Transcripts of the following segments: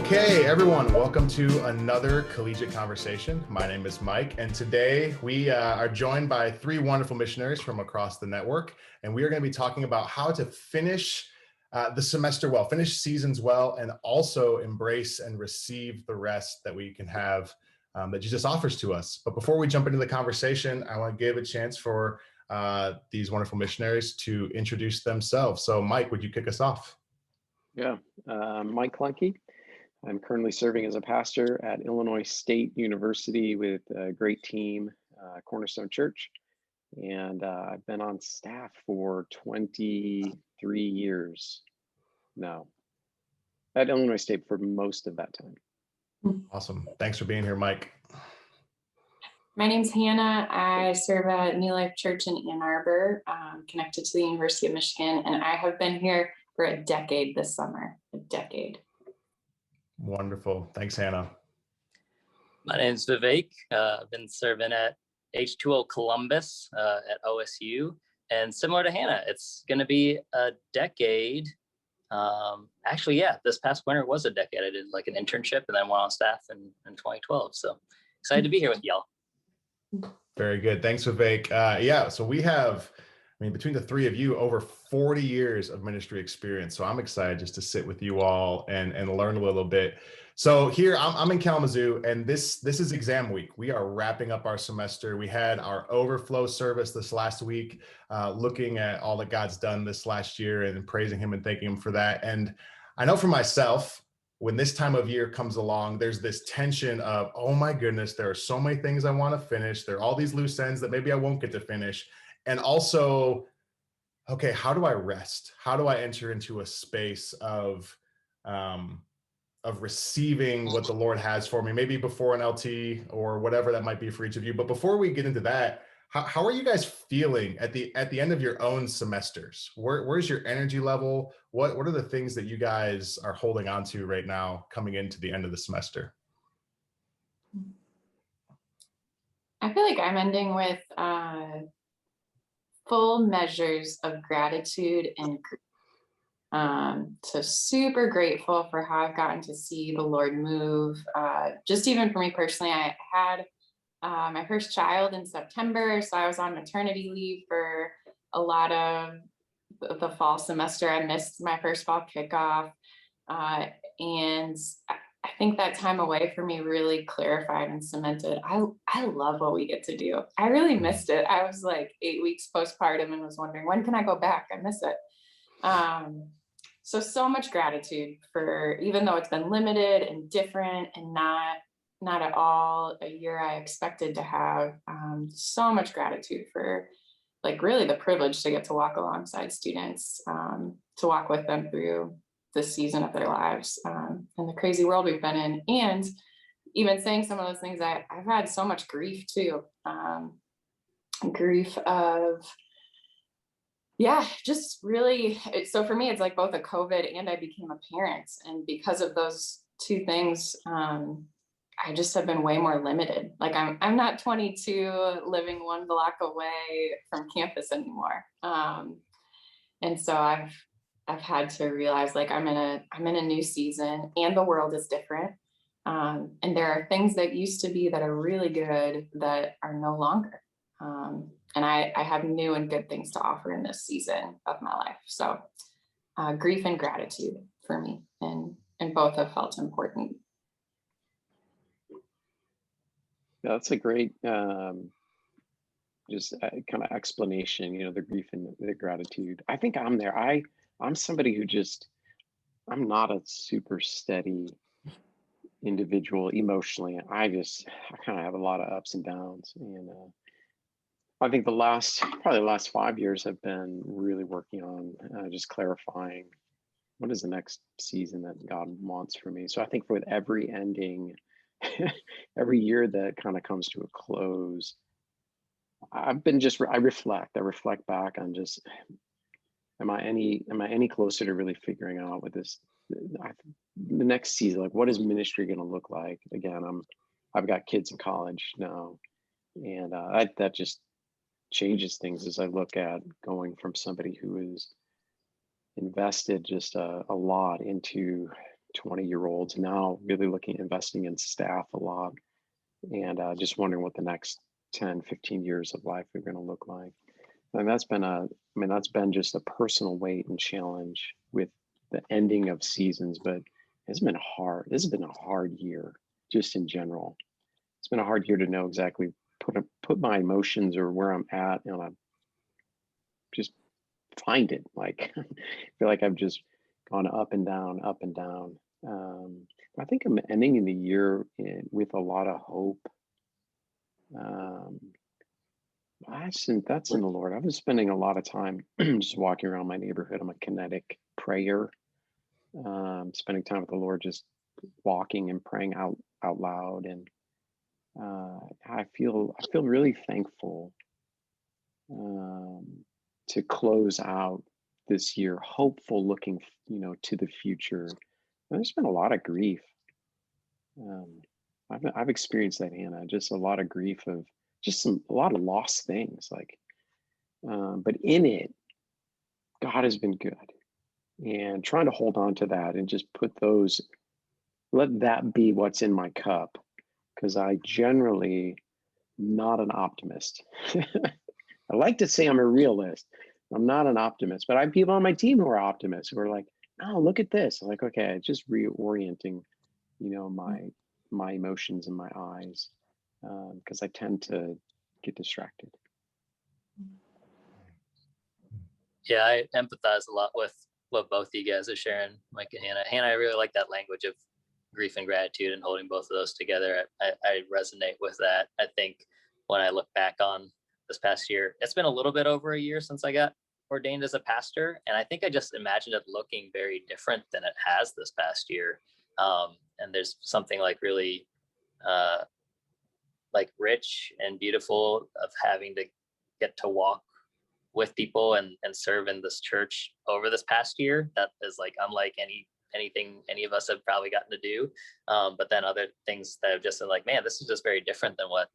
Okay, everyone, welcome to another Collegiate Conversation. My name is Mike, and today we are joined by three wonderful missionaries from across the network, and we are going to be talking about how to finish the semester well, finish seasons well, and also embrace and receive the rest that we can have that Jesus offers to us. But before we jump into the conversation, I want to give a chance for these wonderful missionaries to introduce themselves. So, Mike, would you kick us off? Yeah, Mike Clunky. I'm currently serving as a pastor at Illinois State University with a great team, Cornerstone Church. And I've been on staff for 23 years now at Illinois State for most of that time. Awesome. Thanks for being here, Mike. My name's Hannah. I serve at New Life Church in Ann Arbor, connected to the University of Michigan, and I have been here for a decade this summer, a decade. Wonderful. Thanks, Hannah. My name's Vivake. I've been serving at H2O Columbus at OSU. And similar to Hannah, it's going to be a decade. Actually, yeah, this past winter was a decade. I did like an internship and then went on staff in 2012. So excited to be here with y'all. Very good. Thanks, Vivake. So we have, between the three of you, over 40 years of ministry experience. So I'm excited just to sit with you all and learn a little bit. So here I'm in Kalamazoo, and this is exam week. We are wrapping up our semester. We had our overflow service this last week, looking at all that God's done this last year and praising him and thanking him for that. And I know for myself, when this time of year comes along, there's this tension of, oh my goodness, there are so many things I want to finish. There are all these loose ends that maybe I won't get to finish. And also, okay, how do I rest? How do I enter into a space of receiving what the Lord has for me, maybe before an LT or whatever that might be for each of you. But before we get into that, how are you guys feeling at the end of your own semesters? Where's your energy level? What are the things that you guys are holding on to right now coming into the end of the semester? I feel like I'm ending with full measures of gratitude and so super grateful for how I've gotten to see the Lord move. Just even for me personally, I had my first child in September, so I was on maternity leave for a lot of the fall semester. I missed my first fall kickoff, and I think that time away for me really clarified and cemented. I love what we get to do. I really missed it. I was like 8 weeks postpartum and was wondering, when can I go back? I miss it. So much gratitude for, even though it's been limited and different and not at all a year I expected to have, so much gratitude for like really the privilege to get to walk alongside students, to walk with them through this season of their lives, and the crazy world we've been in. And even saying some of those things, I've had so much grief too. Grief of, just really, so for me, it's like both a COVID and I became a parent. And because of those two things, I just have been way more limited. Like I'm not 22 living one block away from campus anymore. And so I've had to realize like I'm in a new season and the world is different. And there are things that used to be that are really good that are no longer. And I have new and good things to offer in this season of my life. So grief and gratitude for me, and both have felt important. Yeah, that's a great just kind of explanation, the grief and the gratitude. I think I'm there. I'm somebody who I'm not a super steady individual emotionally. I kind of have a lot of ups and downs. And I think probably the last 5 years have been really working on just clarifying what is the next season that God wants for me. So I think with every ending, every year that kind of comes to a close, I reflect back on just, am I any closer to really figuring out what the next season, like what is ministry going to look like? Again, I've got kids in college now, and that just changes things as I look at going from somebody who is invested just a lot into 20-year-olds, now really looking at investing in staff a lot, and just wondering what the next 10, 15 years of life are going to look like. And that's been just a personal weight and challenge with the ending of seasons, but it's been hard. This has been a hard year, just in general. It's been a hard year to know exactly put my emotions or where I'm at, and I just find it. Like I feel like I've just gone up and down, up and down. I think I'm ending in the year with a lot of hope. That's in the Lord. I've been spending a lot of time just walking around my neighborhood. I'm a kinetic prayer, spending time with the Lord, just walking and praying out loud. And I feel really thankful to close out this year, hopeful, looking to the future. There's been a lot of grief. I've experienced that, Hannah. Just a lot of grief of just a lot of lost things. Like, but in it, God has been good, and trying to hold on to that and just let that be what's in my cup, because I generally not an optimist. I like to say I'm a realist. I'm not an optimist, but I have people on my team who are optimists who are like, "Oh, look at this." I'm like, okay, it's just reorienting, my emotions and my eyes, because I tend to get distracted. Yeah, I empathize a lot with what both you guys are sharing, Mike and Hannah. Hannah, I really like that language of grief and gratitude and holding both of those together. I resonate with that. I think when I look back on this past year, it's been a little bit over a year since I got ordained as a pastor, and I think I just imagined it looking very different than it has this past year. And there's something like really like rich and beautiful of having to get to walk with people and serve in this church over this past year. That is like unlike anything any of us have probably gotten to do. But then other things that have just been like, man, this is just very different than what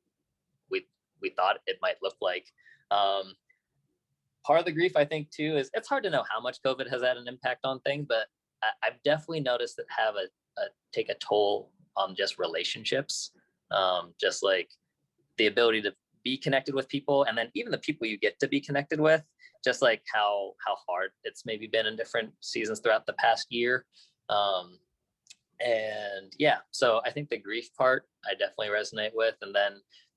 we thought it might look like. Part of the grief, I think, too, is it's hard to know how much COVID has had an impact on things, but I've definitely noticed that have take a toll on just relationships, just like the ability to be connected with people, and then even the people you get to be connected with, just like how hard it's maybe been in different seasons throughout the past year. And yeah, so I think the grief part I definitely resonate with,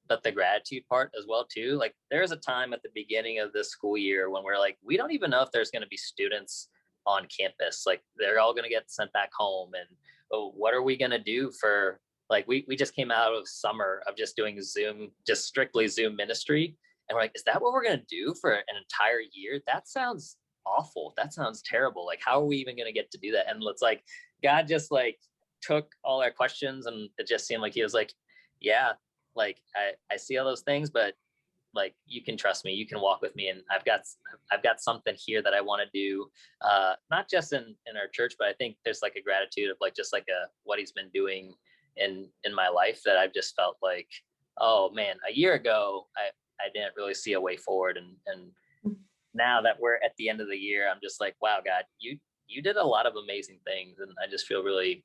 but the gratitude part as well too. Like there's a time at the beginning of this school year when we're like, we don't even know if there's going to be students on campus. Like they're all going to get sent back home, and what are we going to do for, like, we just came out of summer of just doing Zoom, just strictly Zoom ministry. And we're like, is that what we're going to do for an entire year? That sounds awful. That sounds terrible. Like, how are we even going to get to do that? And it's like, God just like took all our questions, and it just seemed like he was like, yeah, like I see all those things, but like, you can trust me, you can walk with me. And I've got something here that I want to do, not just in our church, but I think there's like a gratitude of like, just like what he's been doing in my life, that I've just felt like, oh man, a year ago, I didn't really see a way forward. And now that we're at the end of the year, I'm just like, wow, God, you did a lot of amazing things. And I just feel really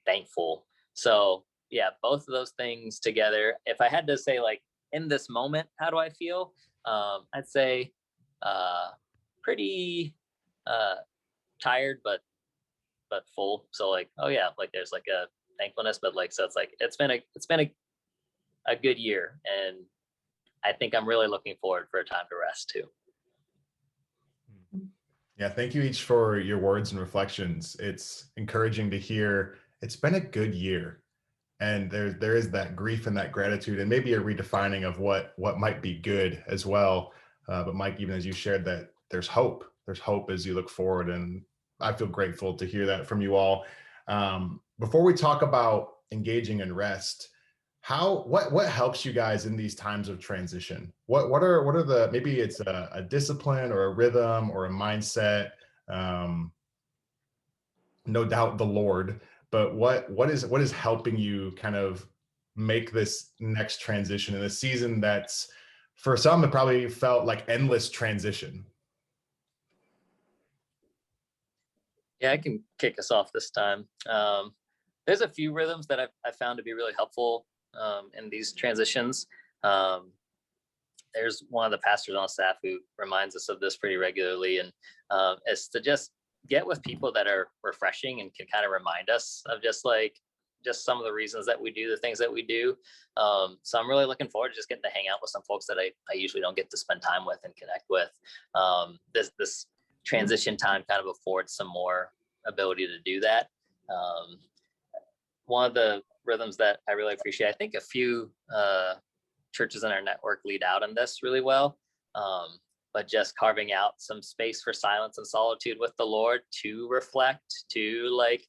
thankful. So yeah, both of those things together. If I had to say, like, in this moment, how do I feel? I'd say pretty tired, but full. So like, oh yeah, like there's like a thankfulness, but like, so it's like, it's been a good year, and I think I'm really looking forward for a time to rest too. Yeah, thank you each for your words and reflections. It's encouraging to hear it's been a good year, and there is that grief and that gratitude, and maybe a redefining of what might be good as well. But Mike, even as you shared that, there's hope as you look forward, and I feel grateful to hear that from you all. Before we talk about engaging in rest, what helps you guys in these times of transition? What are the, maybe it's a discipline or a rhythm or a mindset, no doubt the Lord, but what is helping you kind of make this next transition in a season that's, for some, it probably felt like endless transition? Yeah, I can kick us off this time. There's a few rhythms that I've found to be really helpful in these transitions. Um, there's one of the pastors on staff who reminds us of this pretty regularly, and is to just get with people that are refreshing and can kind of remind us of just some of the reasons that we do the things that we do. So I'm really looking forward to just getting to hang out with some folks that I usually don't get to spend time with and connect with. This transition time kind of affords some more ability to do that. One of the rhythms that I really appreciate, I think a few churches in our network lead out in this really well, but just carving out some space for silence and solitude with the Lord to reflect, to like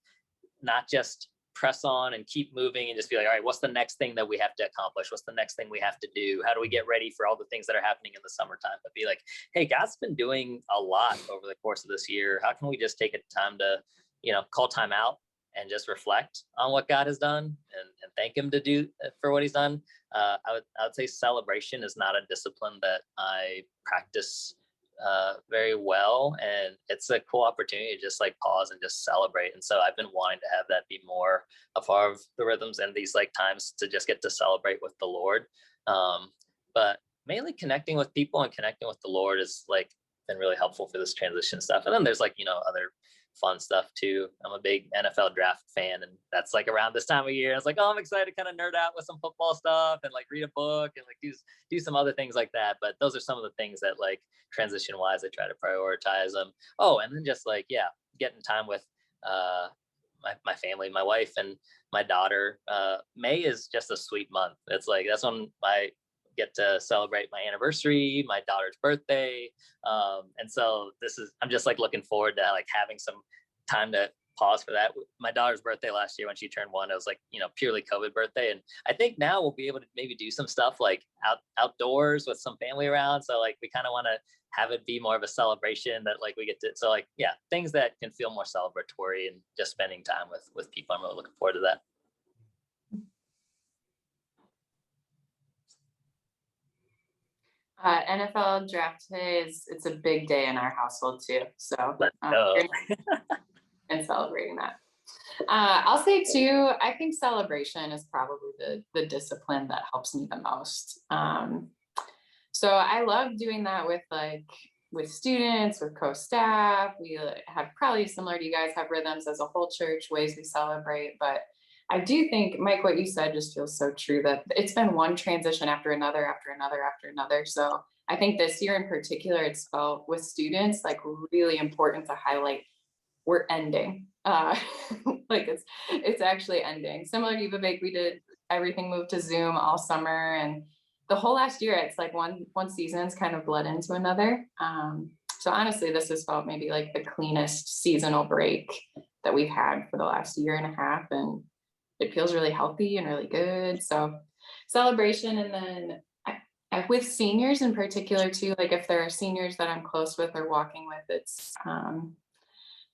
not just press on and keep moving and just be like, all right, what's the next thing that we have to accomplish? What's the next thing we have to do? How do we get ready for all the things that are happening in the summertime? But be like, hey, God's been doing a lot over the course of this year. How can we just take a time to, call time out and just reflect on what God has done and thank him to do for what he's done. I would say celebration is not a discipline that I practice very well, and it's a cool opportunity to just like pause and just celebrate. And so I've been wanting to have that be more a part of the rhythms and these like times to just get to celebrate with the Lord. But mainly connecting with people and connecting with the Lord is like been really helpful for this transition stuff. And then there's like, other fun stuff too. I'm a big NFL draft fan, and that's like around this time of year. I was like, oh, I'm excited to kind of nerd out with some football stuff and like read a book and like do some other things like that. But those are some of the things that like transition wise, I try to prioritize them. Oh, and then just like, yeah, getting time with my family, my wife and my daughter. May is just a sweet month. It's like, that's when I get to celebrate my anniversary, my daughter's birthday. And so I'm just like looking forward to like having some time to pause for that. My daughter's birthday last year when she turned 1, it was like, purely COVID birthday. And I think now we'll be able to maybe do some stuff like outdoors with some family around. So like, we kind of want to have it be more of a celebration that like we get to, so like, yeah, things that can feel more celebratory and just spending time with people. I'm really looking forward to that. NFL draft day it's a big day in our household too. So and celebrating that. I'll say too, I think celebration is probably the discipline that helps me the most. So I love doing that with students, with co-staff. We have probably similar to you guys have rhythms as a whole church, ways we celebrate, but I do think, Mike, what you said just feels so true that it's been one transition after another, after another, after another. So I think this year in particular, it's felt with students like really important to highlight we're ending. Like it's actually ending. Similar to Vivake, we did everything moved to Zoom all summer, and the whole last year, it's like one season's kind of bled into another. So honestly, this has felt maybe like the cleanest seasonal break that we've had for the last year and a half, and it feels really healthy and really good. So celebration. And then with seniors in particular too, like if there are seniors that I'm close with or walking with, it's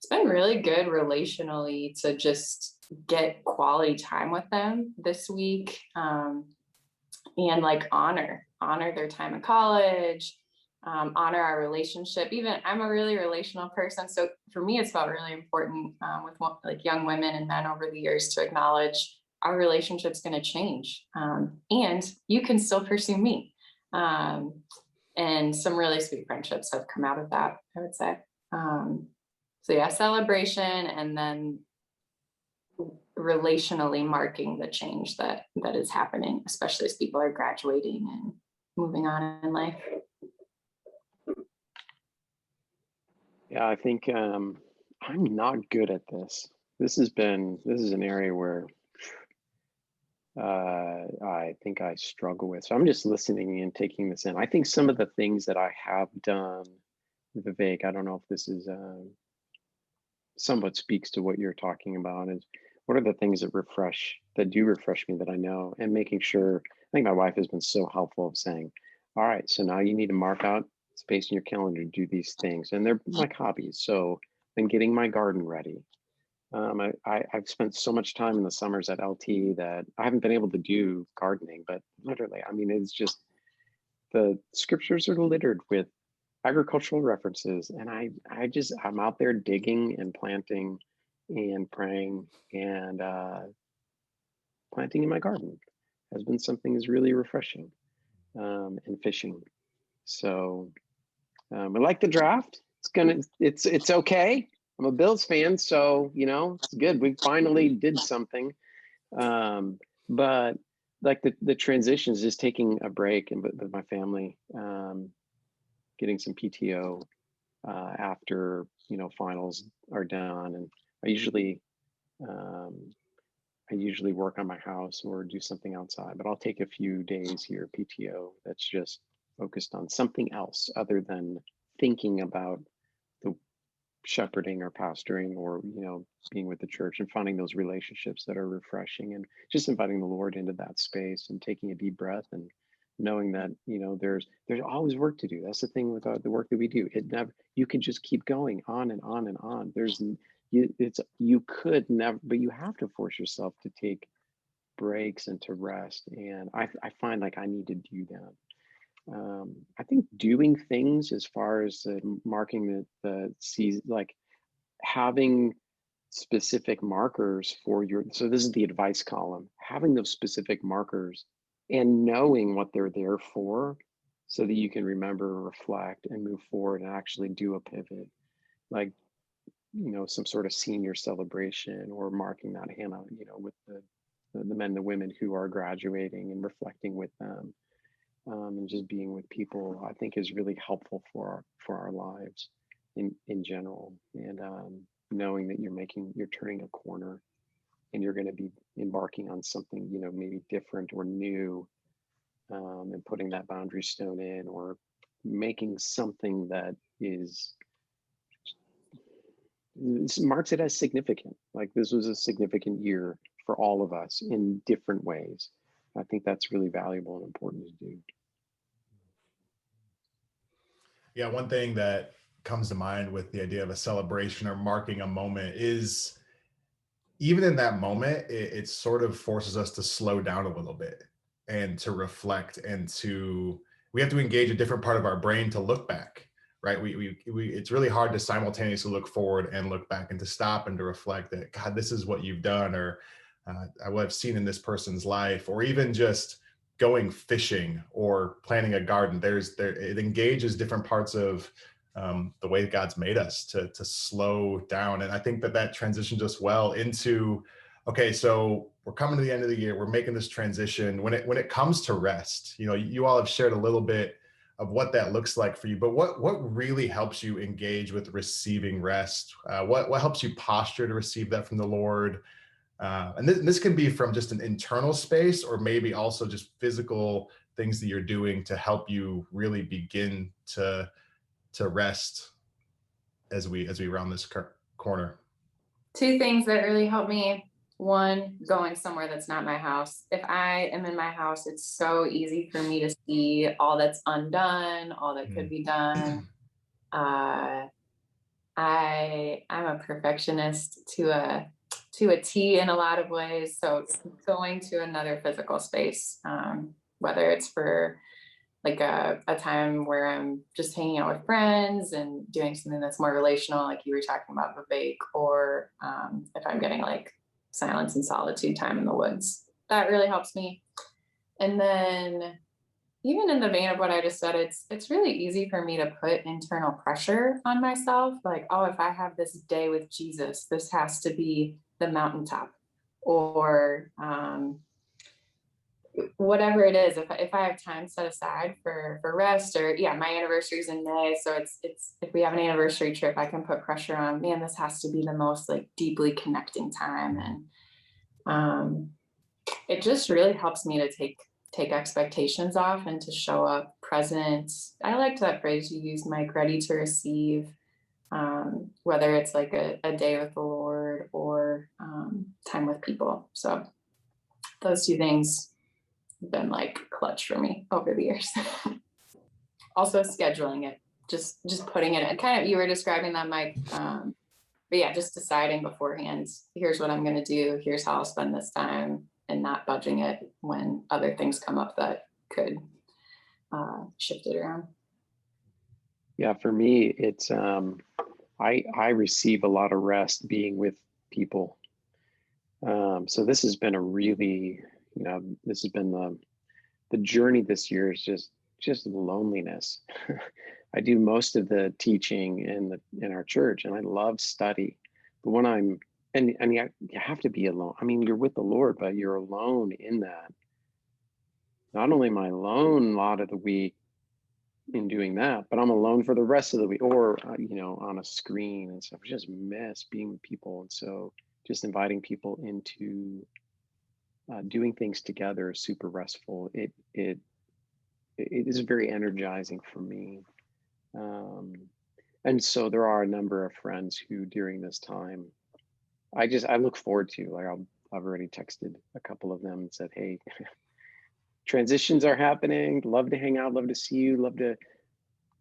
been really good relationally to just get quality time with them this week, and like honor their time in college, honor our relationship. Even I'm a really relational person, so for me it's felt really important with like young women and men over the years to acknowledge our relationship's going to change, and you can still pursue me, and some really sweet friendships have come out of that, I would say. So yeah, celebration, and then relationally marking the change that is happening, especially as people are graduating and moving on in life. Yeah, I think I'm not good at this. This is an area where I think I struggle with. So I'm just listening and taking this in. I think some of the things that I have done, Vivake, I don't know if this is somewhat speaks to what you're talking about, is what are the things that do refresh me that I know, and making sure. I think my wife has been so helpful of saying, all right, so now you need to mark out space in your calendar to do these things, and they're like hobbies. So then getting my garden ready. I've spent so much time in the summers at LT that I haven't been able to do gardening, but literally, I mean, it's just the scriptures are littered with agricultural references. And I'm out there digging and planting and praying, and planting in my garden has been something that's really refreshing, and fishing. So I like the draft. It's okay. I'm a Bills fan, so it's good. We finally did something. But like the transitions, just taking a break and with my family, getting some PTO after finals are done, and I usually work on my house or do something outside, but I'll take a few days here PTO that's just focused on something else other than thinking about the shepherding or pastoring or being with the church, and finding those relationships that are refreshing, and just inviting the Lord into that space and taking a deep breath and knowing that there's always work to do. That's the thing with the work that we do. You can just keep going on and on and on. You could never, but you have to force yourself to take breaks and to rest. And I find like I need to do that. I think doing things as far as marking the season, like having specific markers so this is the advice column, having those specific markers and knowing what they're there for, so that you can remember, reflect, and move forward and actually do a pivot. Like, some sort of senior celebration, or marking that Hannah, with the men and the women who are graduating, and reflecting with them, and just being with people, I think is really helpful for our lives in general. And knowing that you're turning a corner, and you're going to be embarking on something, maybe different or new, and putting that boundary stone in, or making something that marks it as significant. Like, this was a significant year for all of us in different ways. I think that's really valuable and important to do. Yeah, one thing that comes to mind with the idea of a celebration or marking a moment is, even in that moment, it sort of forces us to slow down a little bit and to reflect, and we have to engage a different part of our brain to look back, right? It's really hard to simultaneously look forward and look back, and to stop and to reflect that, God, this is what you've done, or what I've seen in this person's life, or even just going fishing or planting a garden. It engages different parts of the way God's made us to slow down. And I think that transitions us well into, okay, so we're coming to the end of the year, we're making this transition. When it comes to rest, you all have shared a little bit of what that looks like for you, but what really helps you engage with receiving rest? What helps you posture to receive that from the Lord? And this can be from just an internal space, or maybe also just physical things that you're doing to help you really begin to rest as we round this corner. Two things that really help me. One, going somewhere that's not my house. If I am in my house, it's so easy for me to see all that's undone, all that could be done. I'm a perfectionist to a T in a lot of ways. So going to another physical space, whether it's for like a time where I'm just hanging out with friends and doing something that's more relational, like you were talking about Vivake, or if I'm getting like silence and solitude time in the woods, that really helps me. And then, even in the vein of what I just said, it's really easy for me to put internal pressure on myself. Like, oh, if I have this day with Jesus, this has to be the mountaintop, or whatever it is. If I have time set aside for rest, or my anniversary is in May, so it's if we have an anniversary trip, I can put pressure on, man, this has to be the most like deeply connecting time. And it just really helps me to take expectations off and to show up present. I liked that phrase you used, Mike, ready to receive, whether it's like a day with the Lord, or time with people. So those two things have been like clutch for me over the years. Also scheduling it, just putting it in, kind of, you were describing that, Mike. But yeah, just deciding beforehand, here's what I'm going to do, here's how I'll spend this time, and not budging it when other things come up that could shift it around. Yeah, for me, it's I receive a lot of rest being with people. So this has been a really, this has been the journey this year is just loneliness. I do most of the teaching in our church, and I love study. But when I'm and you have to be alone. I mean, you're with the Lord, but you're alone in that. Not only am I alone a lot of the week in doing that, but I'm alone for the rest of the week, or on a screen and stuff. I just miss being with people, and so just inviting people into doing things together is super restful. It is very energizing for me. And so there are a number of friends who during this time, I look forward to, like I've already texted a couple of them and said, hey, transitions are happening. Love to hang out, love to see you, love to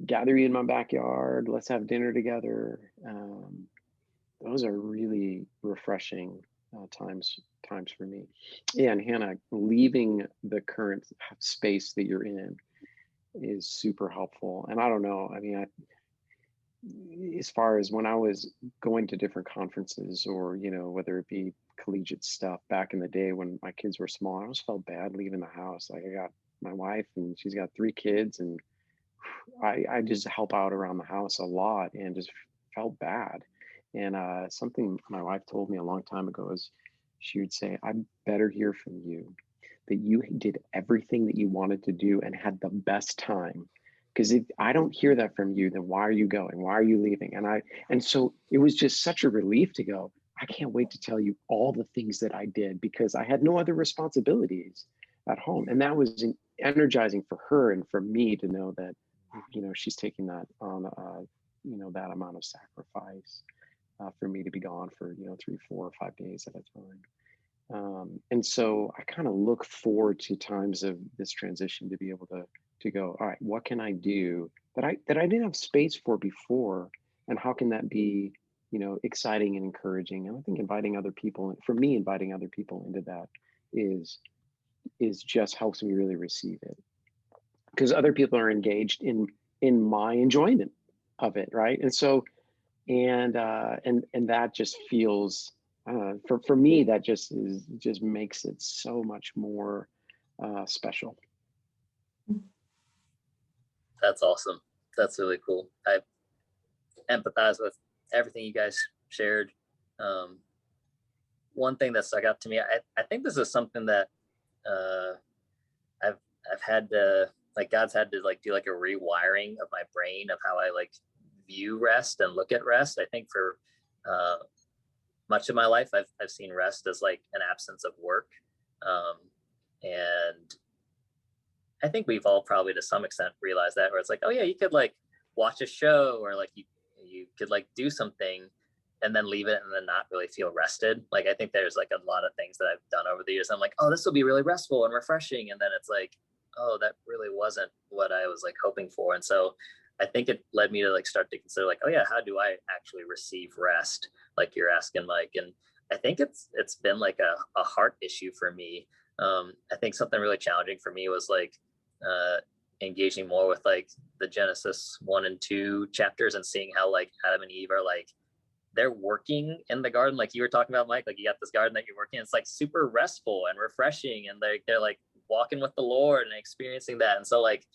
gather you in my backyard. Let's have dinner together. Those are really refreshing times for me. Yeah, and Hannah, leaving the current space that you're in is super helpful. And I don't know, I mean, as far as when I was going to different conferences, or whether it be collegiate stuff back in the day when my kids were small, I always felt bad leaving the house. Like, I got my wife and she's got 3 kids, and I just help out around the house a lot and just felt bad. And something my wife told me a long time ago is, she would say, I better hear from you that you did everything that you wanted to do and had the best time. Because if I don't hear that from you, then why are you going? Why are you leaving? And so it was just such a relief to go, I can't wait to tell you all the things that I did, because I had no other responsibilities at home. And that was energizing for her and for me to know that, she's taking that on, that amount of sacrifice for me to be gone for, 3, 4, or 5 days at a time. And so I kind of look forward to times of this transition to be able to go, all right, what can I do that I didn't have space for before, and how can that be, exciting and encouraging? And I think inviting other people into that is just helps me really receive it, because other people are engaged in my enjoyment of it, right? And so and that just feels, for me, that just makes it so much more special. That's awesome. That's really cool. I empathize with everything you guys shared. One thing that stuck out to me, I think this is something that I've had to, like, God's had to like do like a rewiring of my brain of how I like view rest and look at rest. I think for much of my life, I've seen rest as like an absence of work. And I think we've all probably to some extent realized that, where it's like, oh yeah, you could like watch a show, or like you could like do something and then leave it and then not really feel rested. Like, I think there's like a lot of things that I've done over the years. I'm like, oh, this will be really restful and refreshing. And then it's like, oh, that really wasn't what I was like hoping for. And so I think it led me to like start to consider like, oh yeah, how do I actually receive rest? Like you're asking, Mike. And I think it's been like a heart issue for me. I think something really challenging for me was like engaging more with like the Genesis 1 and 2 chapters, and seeing how like Adam and Eve are like, they're working in the garden, like you were talking about, Mike. Like, you got this garden that you're working in, it's like super restful and refreshing, and they're like walking with the Lord and experiencing that. And so like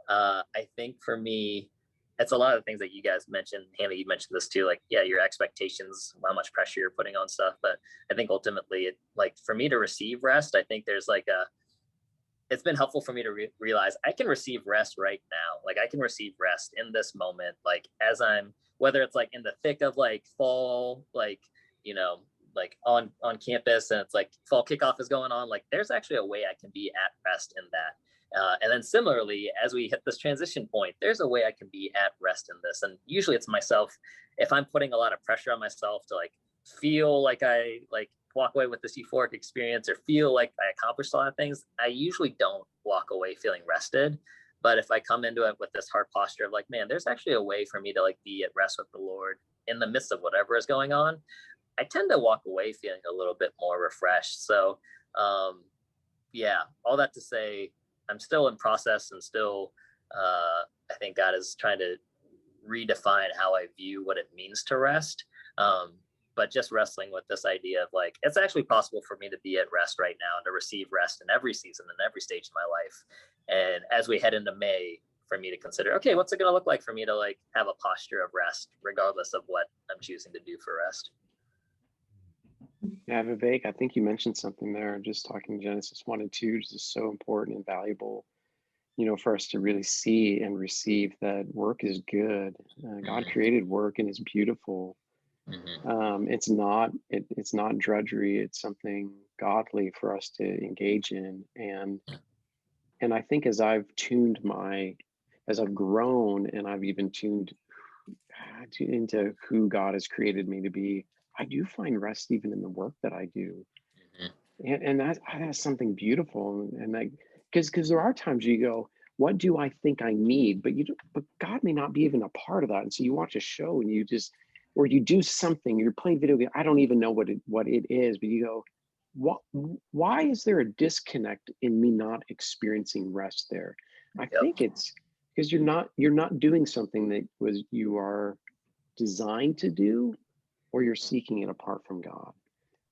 I think for me, it's a lot of the things that you guys mentioned. Hannah, you mentioned this too, like, yeah, your expectations, how much pressure you're putting on stuff. But I think ultimately, it, like, for me to receive rest, I think there's like it's been helpful for me to realize I can receive rest right now. Like, I can receive rest in this moment, like as I'm, whether it's like in the thick of like fall, like, like on campus, and it's like fall kickoff is going on, like there's actually a way I can be at rest in that. And then similarly, as we hit this transition point, there's a way I can be at rest in this. And usually it's myself. If I'm putting a lot of pressure on myself to like feel like I like walk away with this euphoric experience, or feel like I accomplished a lot of things, I usually don't walk away feeling rested. But if I come into it with this heart posture of like, man, there's actually a way for me to like be at rest with the Lord in the midst of whatever is going on, I tend to walk away feeling a little bit more refreshed. So yeah, all that to say, I'm still in process, and still I think God is trying to redefine how I view what it means to rest. But just wrestling with this idea of like, it's actually possible for me to be at rest right now and to receive rest in every season and every stage of my life. And as we head into May, for me to consider, okay, what's it going to look like for me to like have a posture of rest, regardless of what I'm choosing to do for rest. Yeah, Vivek, I think you mentioned something there, just talking Genesis 1 and 2, which is so important and valuable, for us to really see and receive that work is good. God created work and it's beautiful. It's not drudgery. It's something godly for us to engage in. And I think as I've grown and I've even tuned into who God has created me to be, I do find rest even in the work that I do. And that's something beautiful. And like, because there are times you go, what do I think I need? But God may not be even a part of that. And so you watch a show and or you do something, you're playing video game. I don't even know what it is, but you go, why is there a disconnect in me not experiencing rest there? I think it's because you're not doing something that you are designed to do, or you're seeking it apart from God.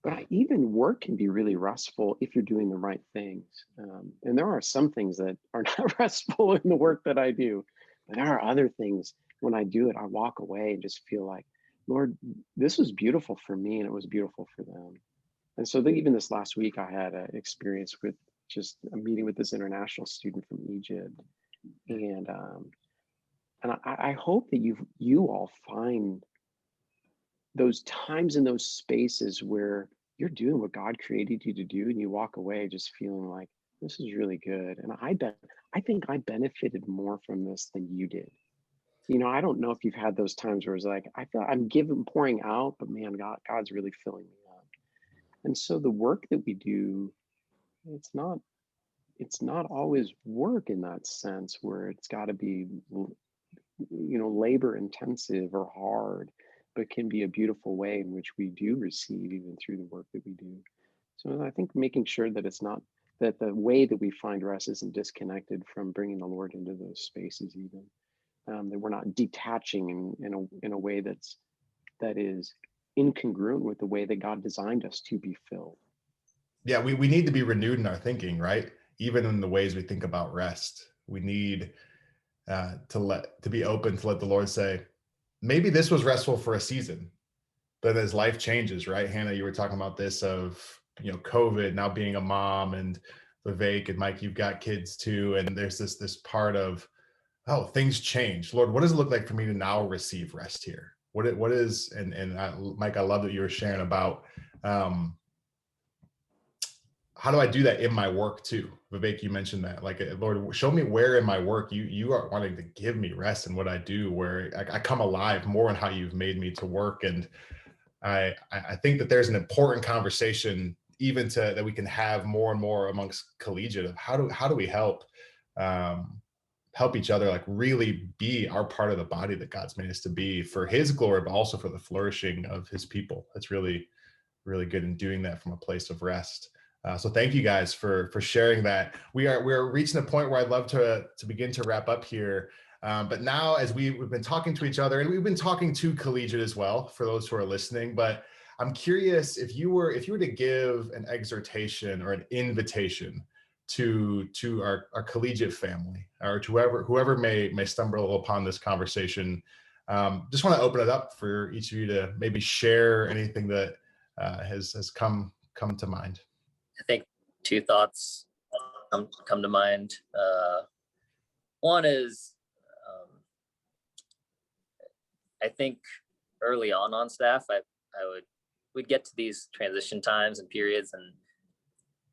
But even work can be really restful if you're doing the right things. And there are some things that are not restful in the work that I do, but there are other things when I do it, I walk away and just feel like, Lord, this was beautiful for me and it was beautiful for them. And so even this last week, I had an experience with just a meeting with this international student from Egypt. And I hope that you all find those times in those spaces where you're doing what God created you to do and you walk away just feeling like this is really good. And I think I benefited more from this than you did. I don't know if you've had those times where it's like, I feel I'm pouring out, but man, God's really filling me up. And so the work that we do, it's not always work in that sense where it's got to be, labor intensive or hard, but can be a beautiful way in which we do receive even through the work that we do. So I think making sure that it's not that the way that we find rest isn't disconnected from bringing the Lord into those spaces, even that we're not detaching in a way that is incongruent with the way that God designed us to be filled. Yeah, we need to be renewed in our thinking, right? Even in the ways we think about rest, we need to be open to let the Lord say, maybe this was restful for a season, but as life changes, right? Hannah, you were talking about this of, COVID, now being a mom, and Vivake and Mike, you've got kids too. And there's this part of, oh, things change. Lord, what does it look like for me to now receive rest here? What is, Mike, I love that you were sharing about, how do I do that in my work too? Vivek, you mentioned that, like, Lord, show me where in my work you are wanting to give me rest in what I do, where I come alive more in how you've made me to work. And I think that there's an important conversation even that we can have more and more amongst Collegiate of how do we help each other, like really be our part of the body that God's made us to be for his glory, but also for the flourishing of his people. That's really, really good in doing that from a place of rest. So thank you guys for sharing that. We're reaching a point where I'd love to begin to wrap up here. But now, as we've been talking to each other, and we've been talking to Collegiate as well, for those who are listening, but I'm curious if you were to give an exhortation or an invitation to our Collegiate family, or to whoever may stumble upon this conversation. Just want to open it up for each of you to maybe share anything that has come to mind. I think two thoughts come to mind. One is, I think early on staff, we'd get to these transition times and periods, and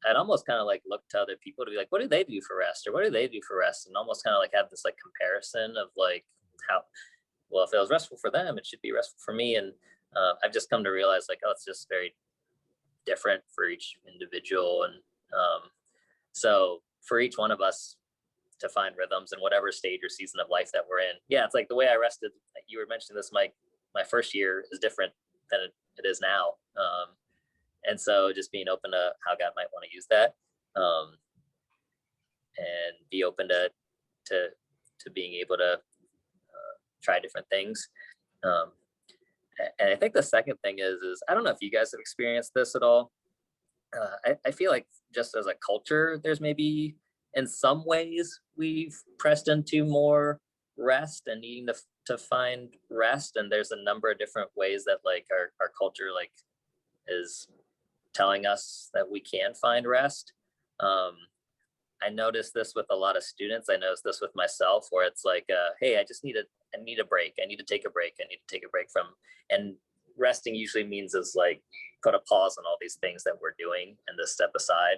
I'd almost kind of like look to other people to be like, what do they do for rest, or what do they do for rest, and almost kind of like have this like comparison of like how, well, if it was restful for them, it should be restful for me. And I've just come to realize like, oh, it's just very different for each individual. And so for each one of us to find rhythms in whatever stage or season of life that we're in. Yeah, it's like the way I rested, you were mentioning this, Mike, my first year is different than it is now. And so just being open to how God might want to use that, and be open to being able to try different things. Um, and I think the second thing is I don't know if you guys have experienced this at all. I feel like just as a culture, there's maybe in some ways we've pressed into more rest and needing to find rest. And there's a number of different ways that like our culture like is telling us that we can find rest. I noticed this with a lot of students. I noticed this with myself, where it's like, hey, I need a break. I need to take a break. I need to take a break from, and resting usually means is like put a pause on all these things that we're doing and to step aside.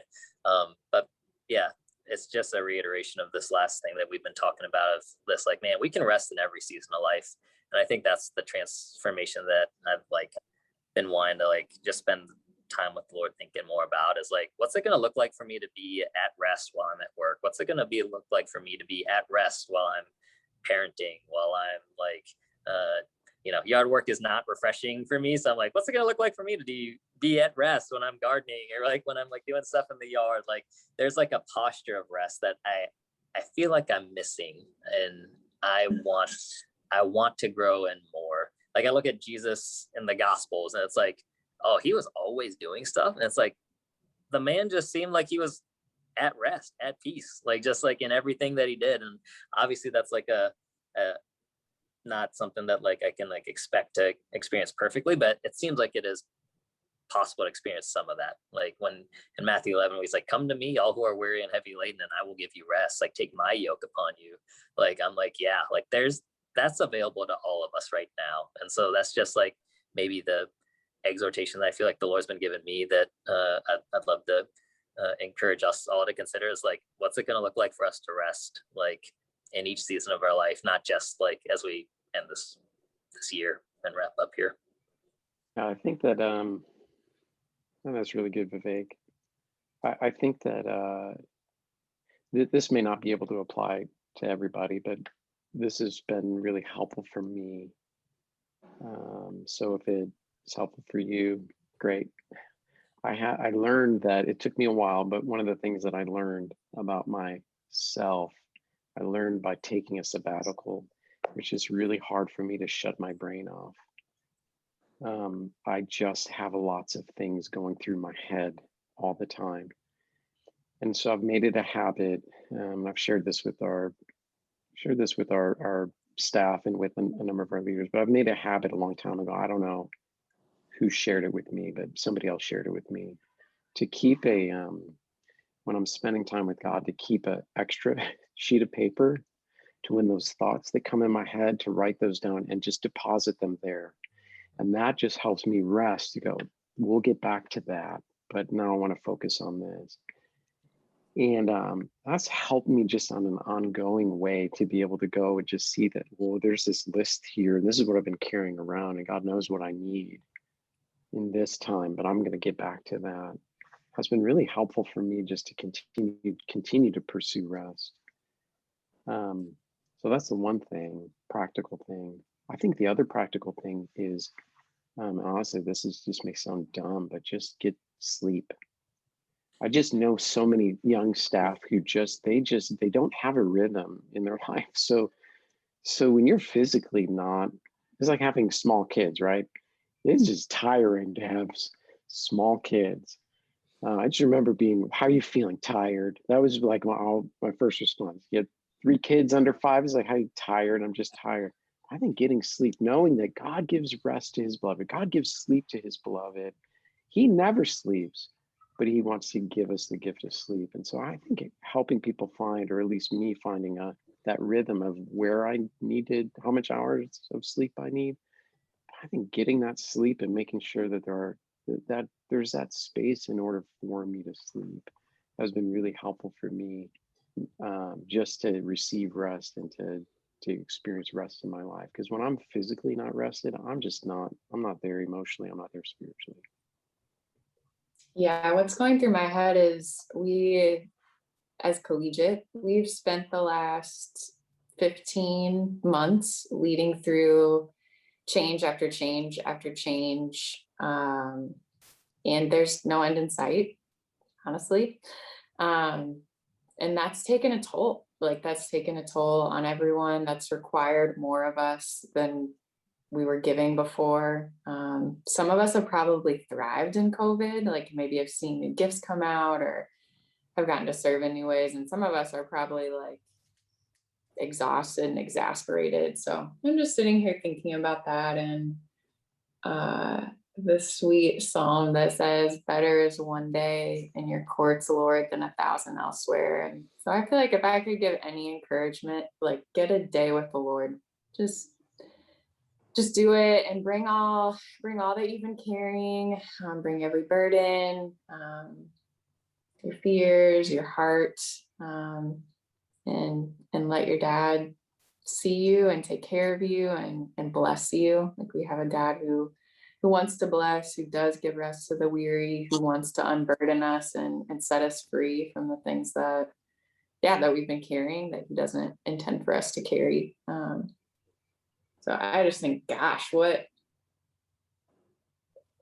But yeah, it's just a reiteration of this last thing that we've been talking about, of this, like, man, we can rest in every season of life. And I think that's the transformation that I've like been wanting to like just spend time with the Lord thinking more about, is like, what's it going to look like for me to be at rest while I'm at work? What's it going to look like for me to be at rest while I'm parenting, while I'm like, yard work is not refreshing for me. So I'm like, what's it going to look like for me to be at rest when I'm gardening, or like when I'm like doing stuff in the yard? Like there's like a posture of rest that I feel like I'm missing, and I want to grow in more. Like I look at Jesus in the Gospels, and it's like, oh, he was always doing stuff. And it's like, the man just seemed like he was at rest, at peace, like just like in everything that he did. And obviously that's like a not something that like I can like expect to experience perfectly, but it seems like it is possible to experience some of that. Like when in Matthew 11, he's like, come to me, all who are weary and heavy laden, and I will give you rest. Like take my yoke upon you. Like, I'm like, yeah, like that's available to all of us right now. And so that's just like maybe the exhortation that I feel like the Lord's been giving me, that I'd love to encourage us all to consider, is like, what's it going to look like for us to rest, like in each season of our life, not just like as we end this year and wrap up here. I think that that's really good, Vivake. I think that this may not be able to apply to everybody, but this has been really helpful for me. So if it's helpful for you, great. I learned that it took me a while, but one of the things that I learned about myself, I learned by taking a sabbatical, which is really hard for me to shut my brain off. I just have lots of things going through my head all the time. And so I've made it a habit. I've shared this with our staff and with a number of our leaders, but I've made a habit a long time ago. I don't know who shared it with me, but somebody else shared it with me, to keep when I'm spending time with God, to keep an extra sheet of paper, to when those thoughts that come in my head, to write those down and just deposit them there. And that just helps me rest, to go, we'll get back to that, but now I want to focus on this. And that's helped me just on an ongoing way to be able to go and just see that, well, there's this list here, and this is what I've been carrying around, and God knows what I need in this time, but I'm going to get back to that. Has been really helpful for me just to continue to pursue rest. So that's the one thing, practical thing. I think the other practical thing is, honestly, just may sound dumb, but just get sleep. I just know so many young staff who they don't have a rhythm in their life. So when you're physically not, it's like having small kids, right? It's just tiring to have small kids. I just remember how are you feeling? Tired. That was like my first response. You had 3 kids under 5. It's like, how are you tired? I'm just tired. I think getting sleep, knowing that God gives rest to his beloved, God gives sleep to his beloved. He never sleeps, but he wants to give us the gift of sleep. And so I think helping people find, or at least me finding that rhythm of where I needed, how much hours of sleep I need. I think getting that sleep and making sure that there's that space in order for me to sleep has been really helpful for me, just to receive rest and to experience rest in my life. Because when I'm physically not rested, I'm not there emotionally, I'm not there spiritually. Yeah, what's going through my head is we, as Collegiate, we've spent the last 15 months leading through change after change after change. And there's no end in sight, honestly. And that's taken a toll. like that's taken a toll on everyone. That's required more of us than we were giving before. Some of us have probably thrived in COVID, like maybe have seen new gifts come out or have gotten to serve in new ways. And some of us are probably like exhausted and exasperated. So I'm just sitting here thinking about that, and the sweet psalm that says, better is one day in your courts, Lord, than 1,000 elsewhere. And so I feel like if I could give any encouragement, like get a day with the Lord. Just do it and bring all that you've been carrying, bring every burden, your fears, your heart, and let your dad see you and take care of you and bless you. Like we have a dad who wants to bless, who does give rest to the weary, who wants to unburden us and set us free from the things that we've been carrying that he doesn't intend for us to carry. So I just think, gosh, what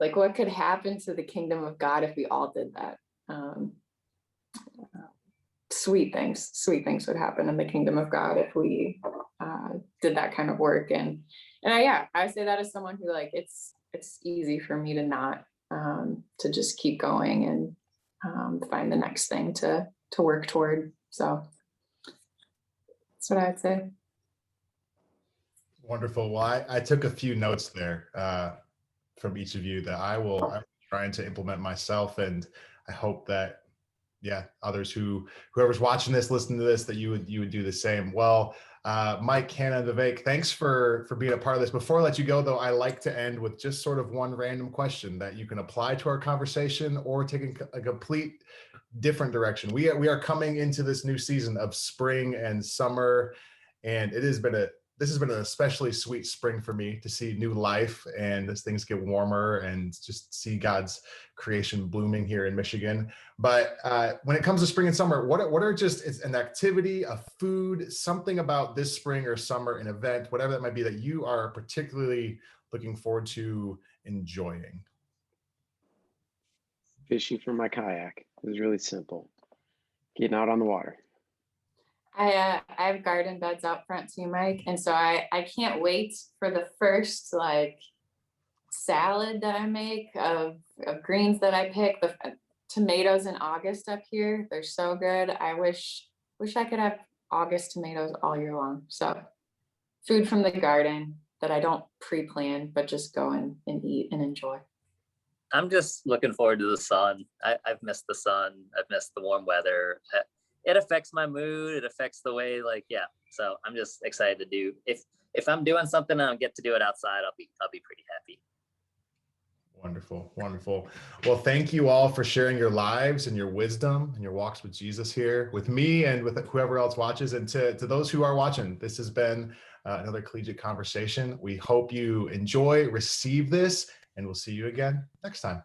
could happen to the kingdom of God if we all did that? Sweet things would happen in the kingdom of God if we did that kind of work. And I say that as someone who, like, it's easy for me to not to just keep going and find the next thing to work toward. So that's what I would say. Wonderful. Well, I took a few notes there from each of you that I'm trying to implement myself, and I hope that others whoever's watching this, listening to this, that you would do the same. Well, Mike, Hannah, Vivake, thanks for being a part of this. Before I let you go, though, I like to end with just sort of one random question that you can apply to our conversation or take a complete different direction. We are coming into this new season of spring and summer, and this has been an especially sweet spring for me to see new life and as things get warmer and just see God's creation blooming here in Michigan. But when it comes to spring and summer, what are just, it's an activity, a food, something about this spring or summer, an event, whatever that might be, that you are particularly looking forward to enjoying? Fishing for my kayak. It was really simple. Getting out on the water. I have garden beds out front too, Mike, and so I can't wait for the first like salad that I make of greens that I pick. The tomatoes in August up here, they're so good. I wish I could have August tomatoes all year long. So food from the garden that I don't pre-plan, but just go and eat and enjoy. I'm just looking forward to the sun. I've missed the sun. I've missed the warm weather. It affects my mood. It affects the way, so I'm just excited to do. If I'm doing something and I get to do it outside, I'll be pretty happy. Wonderful. Wonderful. Well, thank you all for sharing your lives and your wisdom and your walks with Jesus here with me and with whoever else watches. And to those who are watching, this has been another Collegiate Conversation. We hope you enjoy, receive this, and we'll see you again next time.